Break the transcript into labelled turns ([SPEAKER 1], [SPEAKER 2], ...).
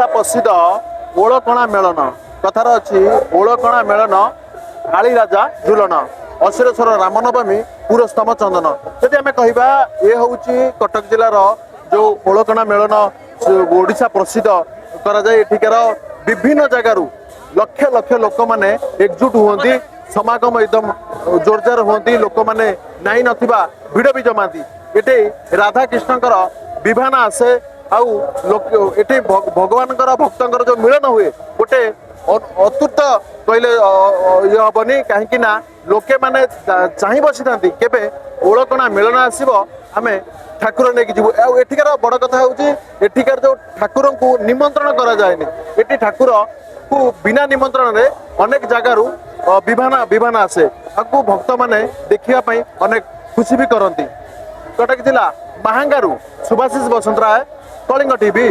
[SPEAKER 1] ओडिशा प्रसिद्ध ओलकणा मेलन कथार अच्छी ओलकणा मेलन आली राजा झुलन अशिरेश्वर रामनवमी पुरस्तम चंदन जदि आम कहवा ये हूँ कटक जिलार जो ओलकणा मेलन ओडिशा प्रसिद्ध करार विभिन्न जगार लक्ष लक्ष लोक मैंने एकजुट हुए समागम एकदम जोरजार हुए लोक मैंने नाई नथिबा भिड़ भी जमाती ये राधा कृष्णकर विभान आसे आउ लोक ये भगवान भक्तर जो मिलन हुए गोटे अतुट कहले ये हेनी कहीं लोके मैंने चाह बसी था केवे ओलकणा मिलन आसब आम ठाकुर नहीं जीव एठिकार बड़ कथा हूँ एठिकार जो ठाकुर को निमंत्रण करा जाएनि एटी ठाकुर को बिना निमंत्रण रे अनेक जगार विभान आसे आपको भक्त मैंने देखापी अनेक खुशी भी करती कटक जिला महांगारू सुभाषिष बसंतराय कलिंग टीवी।